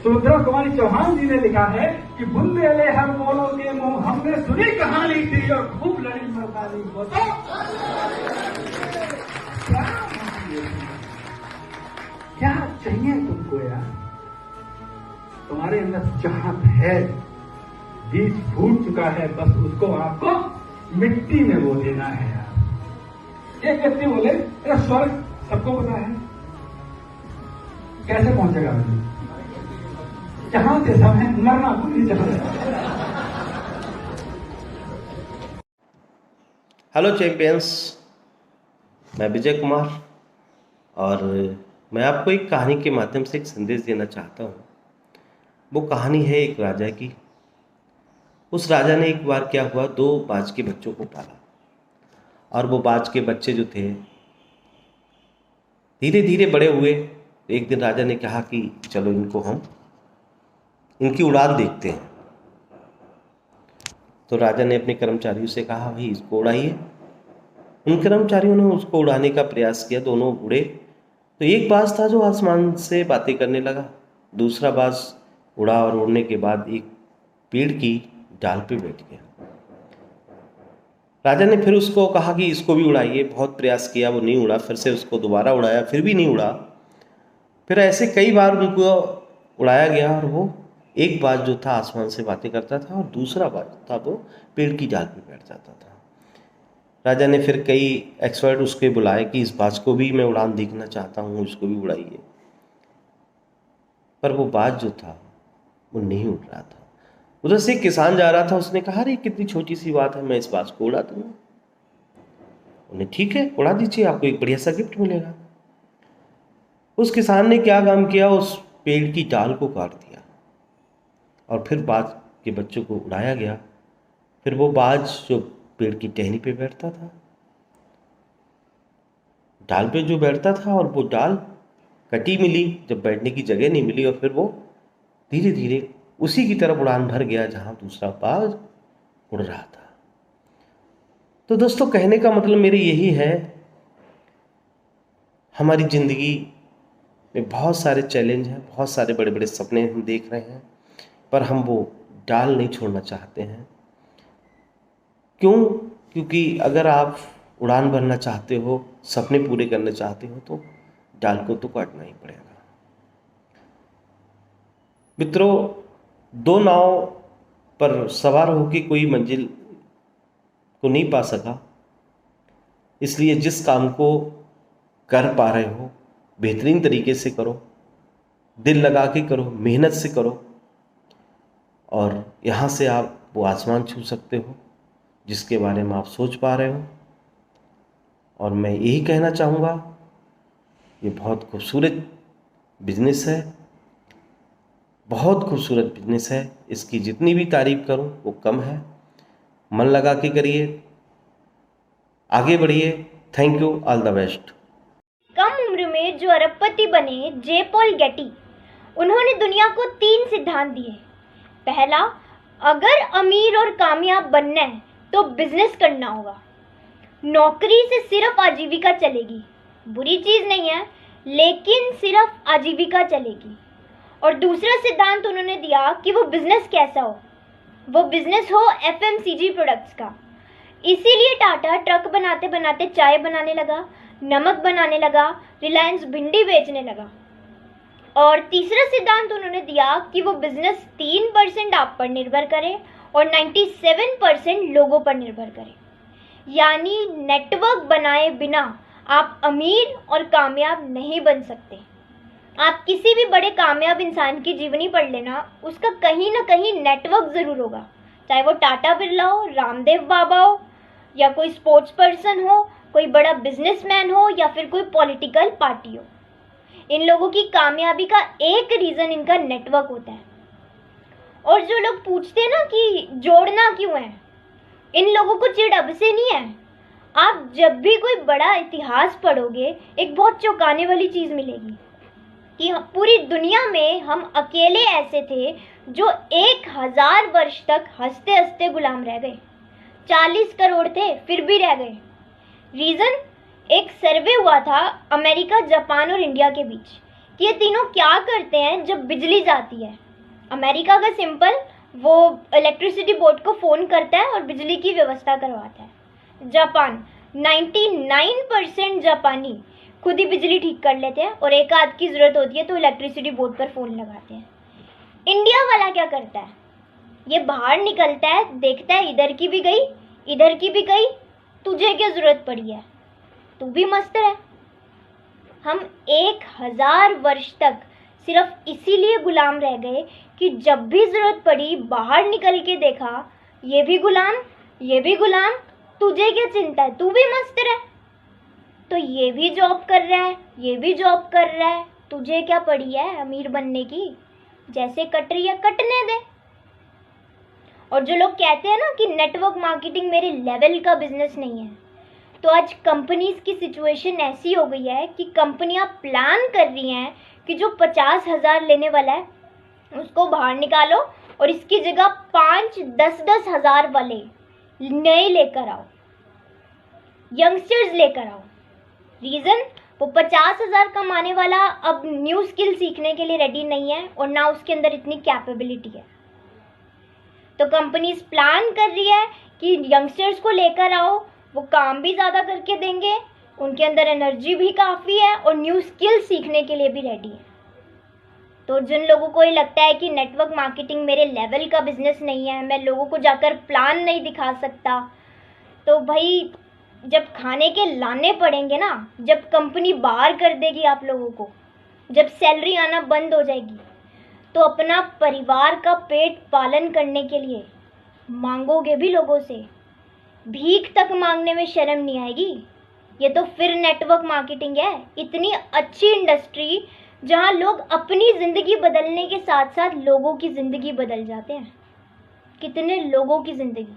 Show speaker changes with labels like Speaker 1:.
Speaker 1: सुभद्रा कुमारी चौहान जी ने लिखा है कि बुंदेले हर मोलों के मुंह हमने सुनी कहानी थी और खूब लड़ी मर्दानी। बताओ क्या चाहिए तुमको यार? तुम्हारे अंदर चाहत है, बीज फूट चुका है, बस उसको आपको मिट्टी में वो देना है यार। एक व्यक्ति बोले स्वर्ग सबको पता है, कैसे पहुंचेगा? जहां से सब है, मरना पूरी जगह।
Speaker 2: हेलो चैंपियंस, मैं विजय कुमार और मैं आपको एक कहानी के माध्यम से एक संदेश देना चाहता हूँ। वो कहानी है एक राजा की। उस राजा ने एक बार क्या हुआ, 2 बाज के बच्चों को पाला और वो बाज के बच्चे जो थे धीरे धीरे बड़े हुए। एक दिन राजा ने कहा कि चलो इनकी उड़ान देखते हैं। तो राजा ने अपने कर्मचारियों से कहा, भाई इसको उड़ाइए। उन कर्मचारियों ने उसको उड़ाने का प्रयास किया। दोनों उड़े तो एक बाज था जो आसमान से बातें करने लगा, दूसरा बाज उड़ा और उड़ने के बाद एक पेड़ की डाल पे बैठ गया। राजा ने फिर उसको कहा कि इसको भी उड़ाइए। बहुत प्रयास किया, वो नहीं उड़ा। फिर से उसको दोबारा उड़ाया, फिर भी नहीं उड़ा। फिर ऐसे कई बार उनको उड़ाया गया और वो एक बाज जो था आसमान से बातें करता था और दूसरा बाज था वो पेड़ की डाल पे बैठ जाता था। राजा ने फिर कई एक्सपर्ट उसके बुलाए कि इस बाज को भी मैं उड़ान देखना चाहता हूँ, उसको भी उड़ाइए। पर वो बाज जो था वो नहीं उड़ रहा था। उधर से एक किसान जा रहा था, उसने कहा, अरे कितनी छोटी सी बात है, मैं इस बाज को उड़ा दूंगा। उन्हें ठीक है, उड़ा दीजिए, आपको एक बढ़िया सा गिफ्ट मिलेगा। उस किसान ने क्या काम किया, उस पेड़ की डाल को काट दिया और फिर बाज के बच्चों को उड़ाया गया। फिर वो बाज जो पेड़ की टहनी पे बैठता था, डाल पे जो बैठता था, और वो डाल कटी मिली, जब बैठने की जगह नहीं मिली, और फिर वो धीरे धीरे उसी की तरफ उड़ान भर गया जहां दूसरा बाज उड़ रहा था। तो दोस्तों, कहने का मतलब मेरे यही है, हमारी जिंदगी में बहुत सारे चैलेंज हैं, बहुत सारे बड़े बड़े सपने हम देख रहे हैं, पर हम वो डाल नहीं छोड़ना चाहते हैं। क्यों? क्योंकि अगर आप उड़ान भरना चाहते हो, सपने पूरे करना चाहते हो, तो डाल को तो काटना ही पड़ेगा। मित्रों, 2 नाव पर सवार होकर कोई मंजिल को नहीं पा सका। इसलिए जिस काम को कर पा रहे हो बेहतरीन तरीके से करो, दिल लगा के करो, मेहनत से करो, और यहाँ से आप वो आसमान छू सकते हो जिसके बारे में आप सोच पा रहे हो। और मैं यही कहना चाहूँगा, ये बहुत खूबसूरत बिजनेस है, बहुत खूबसूरत बिजनेस है। इसकी जितनी भी तारीफ करूँ वो कम है। मन लगा के करिए, आगे बढ़िए। Thank you, all the best.
Speaker 3: कम उम्र में जो अरबपति बने जे पॉल गेटी, उन्होंने दुनिया को 3 सिद्धांत दिए। पहला, अगर अमीर और कामयाब बनना है तो बिजनेस करना होगा। नौकरी से सिर्फ आजीविका चलेगी, बुरी चीज नहीं है, लेकिन सिर्फ आजीविका चलेगी। और दूसरा सिद्धांत उन्होंने दिया कि वो बिजनेस कैसा हो, वो बिजनेस हो एफएमसीजी प्रोडक्ट्स का। इसीलिए टाटा ट्रक बनाते बनाते चाय बनाने लगा, नमक बनाने लगा, रिलायंस भिंडी बेचने लगा। और तीसरा सिद्धांत उन्होंने दिया कि वो बिजनेस 3% आप पर निर्भर करे और 97% लोगों पर निर्भर करे। यानी नेटवर्क बनाए बिना आप अमीर और कामयाब नहीं बन सकते। आप किसी भी बड़े कामयाब इंसान की जीवनी पढ़ लेना, उसका कहीं ना कहीं नेटवर्क जरूर होगा, चाहे वो टाटा बिरला हो, रामदेव बाबा हो, या कोई स्पोर्ट्स पर्सन हो, कोई बड़ा बिजनेसमैन हो, या फिर कोई पॉलिटिकल पार्टी हो। इन लोगों की कामयाबी का एक रीजन इनका नेटवर्क होता है। और जो लोग पूछते हैं ना कि जोड़ना क्यों है, इन लोगों को चिढ़ अब से नहीं है। आप जब भी कोई बड़ा इतिहास पढ़ोगे, एक बहुत चौंकाने वाली चीज मिलेगी कि पूरी दुनिया में हम अकेले ऐसे थे जो 1000 वर्ष तक हंसते हंसते गुलाम रह गए। 40 करोड़ थे फिर भी रह गए। रीजन, एक सर्वे हुआ था अमेरिका, जापान और इंडिया के बीच कि ये तीनों क्या करते हैं जब बिजली जाती है। अमेरिका का सिंपल, वो इलेक्ट्रिसिटी बोर्ड को फ़ोन करता है और बिजली की व्यवस्था करवाता है। जापान, 99% जापानी खुद ही बिजली ठीक कर लेते हैं और एक आध की ज़रूरत होती है तो इलेक्ट्रिसिटी बोर्ड पर फ़ोन लगाते हैं। इंडिया वाला क्या करता है, ये बाहर निकलता है, देखता है इधर की भी गई, इधर की भी गई, तुझे क्या ज़रूरत पड़ी है, तू भी मस्त रह। हम 1000 वर्ष तक सिर्फ इसीलिए गुलाम रह गए कि जब भी ज़रूरत पड़ी बाहर निकल के देखा, ये भी गुलाम, ये भी गुलाम, तुझे क्या चिंता है, तू भी मस्त रह। तो ये भी जॉब कर रहा है, ये भी जॉब कर रहा है, तुझे क्या पड़ी है अमीर बनने की, जैसे कट रही है कटने दे। और जो लोग कहते हैं ना कि नेटवर्क मार्केटिंग मेरे लेवल का बिजनेस नहीं है, तो आज कंपनीज की सिचुएशन ऐसी हो गई है कि कंपनियां प्लान कर रही हैं कि जो 50,000 लेने वाला है उसको बाहर निकालो और इसकी जगह 5-10 हज़ार वाले नए लेकर आओ, यंगस्टर्स लेकर आओ। रीज़न, वो 50,000 कमाने वाला अब न्यू स्किल सीखने के लिए रेडी नहीं है और ना उसके अंदर इतनी कैपेबिलिटी है। तो कंपनीज प्लान कर रही है कि यंगस्टर्स को लेकर आओ, वो काम भी ज़्यादा करके देंगे, उनके अंदर एनर्जी भी काफ़ी है और न्यू स्किल सीखने के लिए भी रेडी है। तो जिन लोगों को ये लगता है कि नेटवर्क मार्केटिंग मेरे लेवल का बिजनेस नहीं है, मैं लोगों को जाकर प्लान नहीं दिखा सकता, तो भाई जब खाने के लाने पड़ेंगे ना, जब कंपनी बाहर कर देगी आप लोगों को, जब सैलरी आना बंद हो जाएगी, तो अपना परिवार का पेट पालन करने के लिए मांगोगे भी लोगों से, भीख तक मांगने में शर्म नहीं आएगी। ये तो फिर नेटवर्क मार्केटिंग है, इतनी अच्छी इंडस्ट्री जहां लोग अपनी ज़िंदगी बदलने के साथ साथ लोगों की ज़िंदगी बदल जाते हैं। कितने लोगों की ज़िंदगी।